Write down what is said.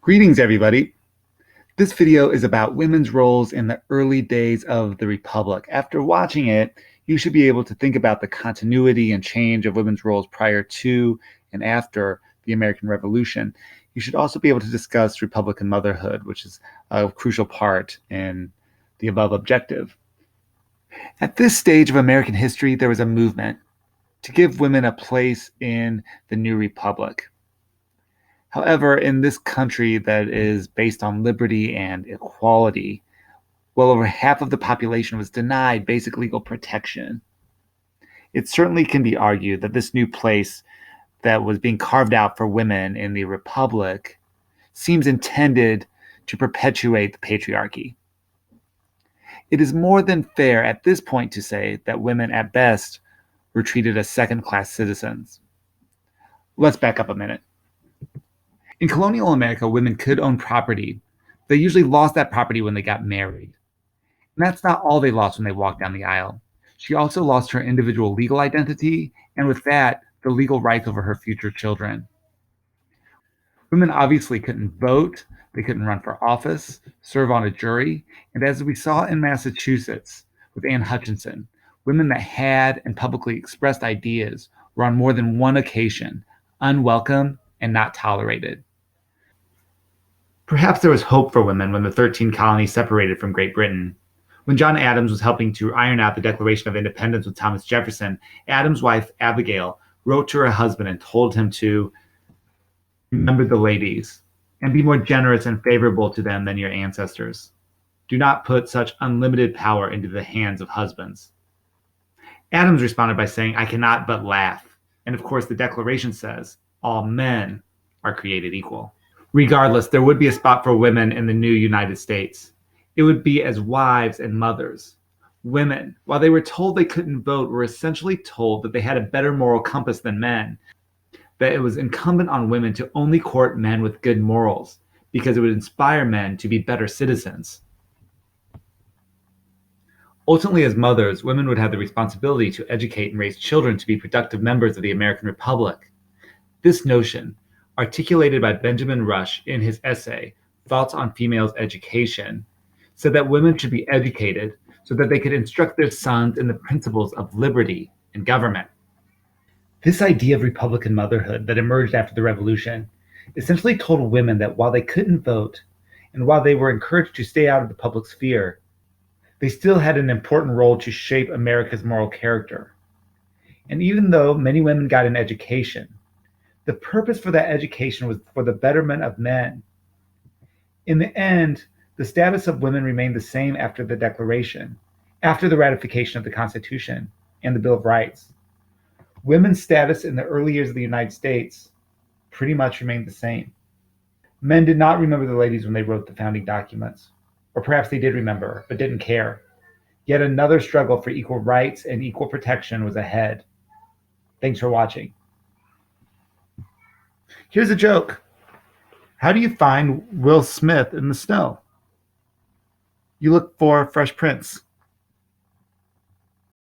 Greetings, everybody. This video is about women's roles in the early days of the Republic. After watching it, you should be able to think about the continuity and change of women's roles prior to and after the American Revolution. You should also be able to discuss Republican motherhood, which is a crucial part in the above objective. At this stage of American history, there was a movement to give women a place in the new republic. However, in this country that is based on liberty and equality, well over half of the population was denied basic legal protection. It certainly can be argued that this new place that was being carved out for women in the Republic seems intended to perpetuate the patriarchy. It is more than fair at this point to say that women at best were treated as second-class citizens. Let's back up a minute. In colonial America, women could own property. They usually lost that property when they got married. And that's not all they lost when they walked down the aisle. She also lost her individual legal identity, and with that, the legal rights over her future children. Women obviously couldn't vote, they couldn't run for office, serve on a jury, and as we saw in Massachusetts with Anne Hutchinson, women that had and publicly expressed ideas were on more than one occasion unwelcome and not tolerated. Perhaps there was hope for women when the 13 colonies separated from Great Britain. When John Adams was helping to iron out the Declaration of Independence with Thomas Jefferson, Adams' wife, Abigail, wrote to her husband and told him to remember the ladies and be more generous and favorable to them than your ancestors. Do not put such unlimited power into the hands of husbands. Adams responded by saying, I cannot but laugh. And of course, the Declaration says, all men are created equal. Regardless, there would be a spot for women in the new United States. It would be as wives and mothers. Women, while they were told they couldn't vote, were essentially told that they had a better moral compass than men, that it was incumbent on women to only court men with good morals, because it would inspire men to be better citizens. Ultimately, as mothers, women would have the responsibility to educate and raise children to be productive members of the American Republic. This notion, articulated by Benjamin Rush in his essay, Thoughts on Females' Education, said that women should be educated so that they could instruct their sons in the principles of liberty and government. This idea of Republican motherhood that emerged after the Revolution essentially told women that while they couldn't vote and while they were encouraged to stay out of the public sphere, they still had an important role to shape America's moral character. And even though many women got an education, the purpose for that education was for the betterment of men. In the end, the status of women remained the same after the Declaration, after the ratification of the Constitution and the Bill of Rights. Women's status in the early years of the United States pretty much remained the same. Men did not remember the ladies when they wrote the founding documents, or perhaps they did remember, but didn't care. Yet another struggle for equal rights and equal protection was ahead. Thanks for watching. Here's a joke. How do you find Will Smith in the snow? You look for Fresh Prince.